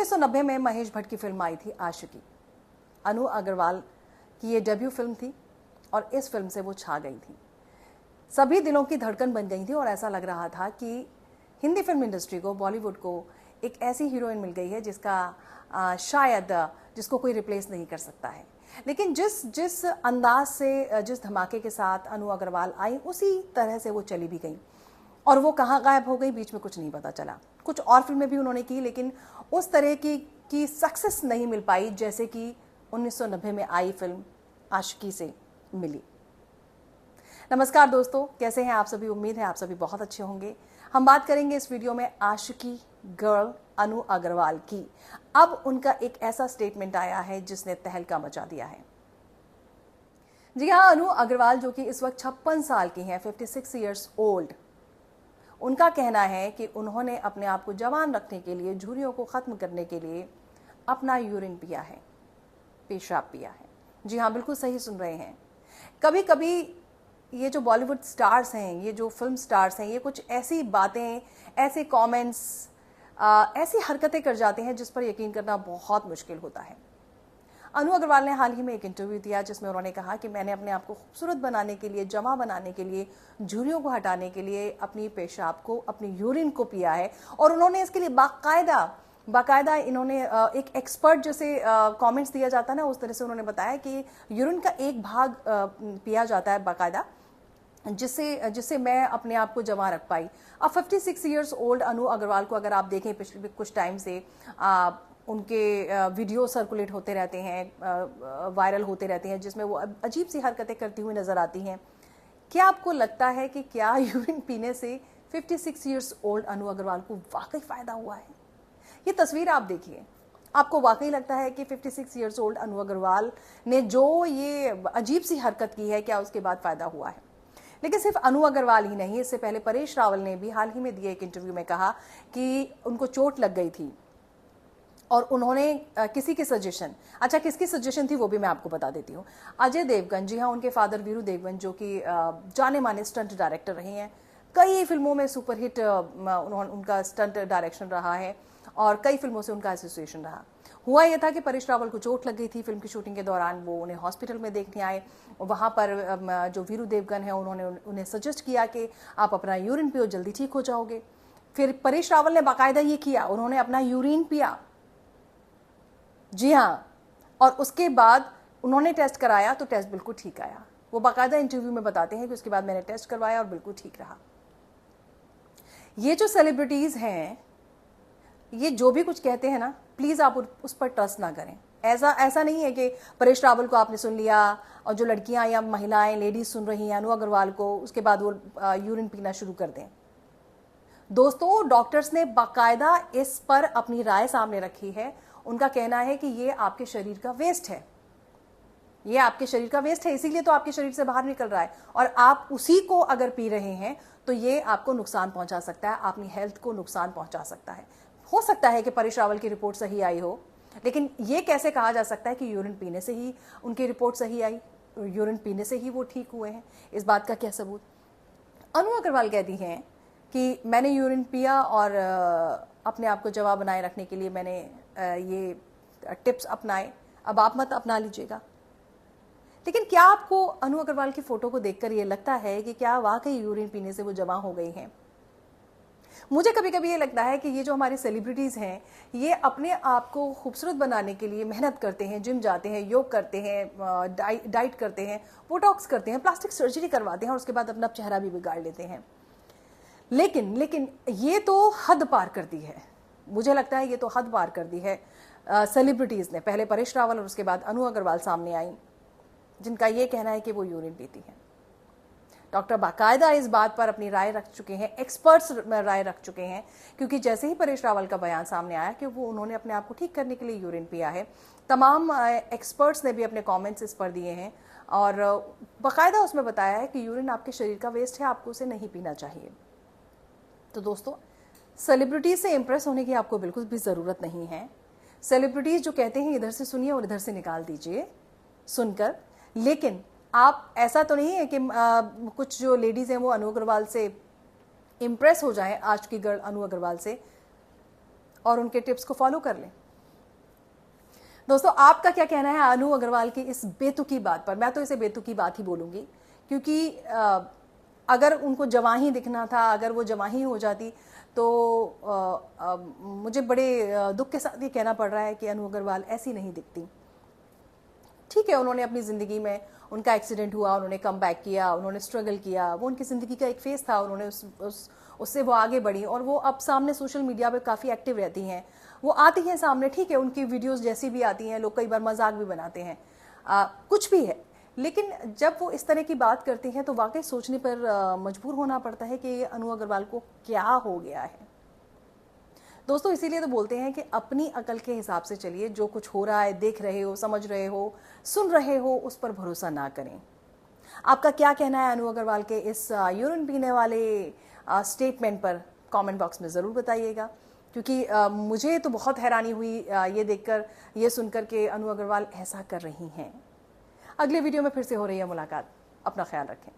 1990 में महेश भट्ट की फिल्म आई थी आशिकी। अनु अग्रवाल की ये डेब्यू फिल्म थी और इस फिल्म से वो छा गई थी, सभी दिलों की धड़कन बन गई थी और ऐसा लग रहा था कि हिंदी फिल्म इंडस्ट्री को, बॉलीवुड को एक ऐसी हीरोइन मिल गई है जिसका शायद जिसको कोई रिप्लेस नहीं कर सकता है। लेकिन जिस अंदाज से, जिस धमाके के साथ अनु अग्रवाल आई, उसी तरह से वो चली भी गई और वो कहाँ गायब हो गई, बीच में कुछ नहीं पता चला। कुछ और फिल्में भी उन्होंने की, लेकिन उस तरह की सक्सेस नहीं मिल पाई जैसे कि 1990 में आई फिल्म आशिकी से मिली। नमस्कार दोस्तों, कैसे हैं आप सभी? उम्मीद है आप सभी बहुत अच्छे होंगे। हम बात करेंगे इस वीडियो में आशिकी गर्ल अनु अग्रवाल की। अब उनका एक ऐसा स्टेटमेंट आया है जिसने तहलका मचा दिया है। जी हाँ, अनु अग्रवाल जो कि इस वक्त 56 साल की हैं, 56 ईयर्स ओल्ड, उनका कहना है कि उन्होंने अपने आप को जवान रखने के लिए, झुर्रियों को खत्म करने के लिए अपना यूरिन पिया है, पेशाब पिया है। जी हाँ, बिल्कुल सही सुन रहे हैं। कभी कभी ये जो बॉलीवुड स्टार्स हैं, ये जो फिल्म स्टार्स हैं, ये कुछ ऐसी बातें, ऐसे कमेंट्स, ऐसी हरकतें कर जाते हैं जिस पर यकीन करना बहुत मुश्किल होता है। अनु अग्रवाल ने हाल ही में एक इंटरव्यू दिया जिसमें उन्होंने कहा कि मैंने अपने आप को खूबसूरत बनाने के लिए, जमा बनाने के लिए, झुर्रियों को हटाने के लिए अपनी पेशाब को, अपनी यूरिन को पिया है। और उन्होंने इसके लिए बाकायदा इन्होंने एक एक्सपर्ट जैसे कमेंट्स दिया जाता है ना, उस तरह से उन्होंने बताया कि यूरिन का एक भाग पिया जाता है बाकायदा, जिससे मैं अपने आप को जमा रख पाई। अब 56 ईयर्स ओल्ड अनु अग्रवाल को अगर आप देखें, पिछले कुछ टाइम से उनके वीडियो सर्कुलेट होते रहते हैं, वायरल होते रहते हैं, जिसमें वो अजीब सी हरकतें करती हुई नजर आती हैं। क्या आपको लगता है कि क्या यूरिन पीने से 56 ईयर्स ओल्ड अनु अग्रवाल को वाकई फायदा हुआ है? ये तस्वीर आप देखिए, आपको वाकई लगता है कि 56 ईयर्स ओल्ड अनु अग्रवाल ने जो ये अजीब सी हरकत की है, क्या उसके बाद फायदा हुआ है? लेकिन सिर्फ अनु अग्रवाल ही नहीं, इससे पहले परेश रावल ने भी हाल ही में दिए एक इंटरव्यू में कहा कि उनको चोट लग गई थी और उन्होंने किसी की सजेशन, अच्छा किसकी सजेशन थी वो भी मैं आपको बता देती हूँ। अजय देवगन, जी हाँ, उनके फादर वीरू देवगन जो कि जाने माने स्टंट डायरेक्टर रहे हैं, कई फिल्मों में सुपरहिट उनका स्टंट डायरेक्शन रहा है और कई फिल्मों से उनका एसोसिएशन रहा। हुआ यह था कि परेश रावल को चोट लग गई थी फिल्म की शूटिंग के दौरान, वो उन्हें हॉस्पिटल में देखने आए। वहाँ पर जो वीरू देवगन है उन्होंने उन्हें सजेस्ट किया कि आप अपना यूरिन पियो, जल्दी ठीक हो जाओगे। फिर परेश रावल ने बाकायदा ये किया, उन्होंने अपना यूरिन पिया, जी हाँ, और उसके बाद उन्होंने टेस्ट कराया तो टेस्ट बिल्कुल ठीक आया। वो बाकायदा इंटरव्यू में बताते हैं कि उसके बाद मैंने टेस्ट करवाया और बिल्कुल ठीक रहा। ये जो सेलिब्रिटीज हैं, ये जो भी कुछ कहते हैं ना, प्लीज आप उस पर ट्रस्ट ना करें। ऐसा नहीं है कि परेश रावल को आपने सुन लिया और जो लड़कियां या महिलाएं, लेडीज सुन रही हैं अनु अग्रवाल को, उसके बाद वो यूरिन पीना शुरू कर दें। दोस्तों, डॉक्टर्स ने बाकायदा इस पर अपनी राय सामने रखी है। उनका कहना है कि ये आपके शरीर का वेस्ट है, ये आपके शरीर का वेस्ट है, इसीलिए तो आपके शरीर से बाहर निकल रहा है और आप उसी को अगर पी रहे हैं तो ये आपको नुकसान पहुंचा सकता है, अपनी हेल्थ को नुकसान पहुंचा सकता है। हो सकता है कि परेश रावल की रिपोर्ट सही आई हो, लेकिन ये कैसे कहा जा सकता है कि यूरिन पीने से ही उनकी रिपोर्ट सही आई, यूरिन पीने से ही वो ठीक हुए हैं? इस बात का क्या सबूत? अनु अग्रवाल कहती हैं कि मैंने यूरिन पिया और अपने आप को जवाब बनाए रखने के लिए मैंने ये टिप्स अपनाए, अब आप मत अपना लीजिएगा। लेकिन क्या आपको अनु अग्रवाल की फोटो को देखकर ये लगता है कि क्या वाकई यूरिन पीने से वो जमा हो गई हैं? मुझे कभी कभी ये लगता है कि ये जो हमारे सेलिब्रिटीज हैं, ये अपने आप को खूबसूरत बनाने के लिए मेहनत करते हैं, जिम जाते हैं, योग करते हैं, डाइट करते हैं, बोटॉक्स करते हैं, प्लास्टिक सर्जरी करवाते हैं और उसके बाद अपना चेहरा भी बिगाड़ लेते हैं। लेकिन ये तो हद पार कर दी है, मुझे लगता है ये तो हद पार कर दी है सेलिब्रिटीज ने। पहले परेश रावल और उसके बाद अनु अग्रवाल सामने आई, जिनका ये कहना है कि वो यूरिन पीती है। डॉक्टर बाकायदा इस बात पर अपनी राय रख चुके हैं, एक्सपर्ट्स राय रख चुके हैं, क्योंकि जैसे ही परेश रावल का बयान सामने आया कि वो उन्होंने अपने आप को ठीक करने के लिए यूरिन पिया है, तमाम एक्सपर्ट्स ने भी अपने कमेंट्स इस पर दिए हैं और बाकायदा उसमें बताया है कि यूरिन आपके शरीर का वेस्ट है, आपको उसे नहीं पीना चाहिए। तो दोस्तों, सेलिब्रिटीज से इंप्रेस होने की आपको बिल्कुल भी ज़रूरत नहीं है। सेलिब्रिटीज जो कहते हैं इधर से सुनिए और इधर से निकाल दीजिए सुनकर, लेकिन आप ऐसा तो नहीं है कि कुछ जो लेडीज़ हैं वो अनु अग्रवाल से इम्प्रेस हो जाएं, आज की गर्ल अनु अग्रवाल से, और उनके टिप्स को फॉलो कर लें। दोस्तों, आपका क्या कहना है अनु अग्रवाल की इस बेतुकी बात पर? मैं तो इसे बेतुकी बात ही बोलूंगी, क्योंकि अगर उनको जवाही दिखना था, अगर वो जवाही हो जाती तो मुझे बड़े दुख के साथ ये कहना पड़ रहा है कि अनु अग्रवाल ऐसी नहीं दिखती। ठीक है, उन्होंने अपनी ज़िंदगी में, उनका एक्सीडेंट हुआ, उन्होंने कम बैक किया, उन्होंने स्ट्रगल किया, वो उनकी ज़िंदगी का एक फेज़ था, उन्होंने उससे वो आगे बढ़ी और वो अब सामने सोशल मीडिया पे काफ़ी एक्टिव रहती हैं, वो आती हैं सामने। ठीक है, उनकी वीडियोस जैसी भी आती हैं, लोग कई बार मजाक भी बनाते हैं, कुछ भी है, लेकिन जब वो इस तरह की बात करती हैं तो वाकई सोचने पर मजबूर होना पड़ता है कि अनु अग्रवाल को क्या हो गया है। दोस्तों, इसीलिए तो बोलते हैं कि अपनी अकल के हिसाब से चलिए, जो कुछ हो रहा है, देख रहे हो, समझ रहे हो, सुन रहे हो, उस पर भरोसा ना करें। आपका क्या कहना है अनु अग्रवाल के इस यूरिन पीने वाले स्टेटमेंट पर? कमेंट बॉक्स में ज़रूर बताइएगा, क्योंकि मुझे तो बहुत हैरानी हुई ये देखकर, ये सुनकर के अनु अग्रवाल ऐसा कर रही हैं। अगले वीडियो में फिर से हो रही है मुलाकात। अपना ख्याल रखें।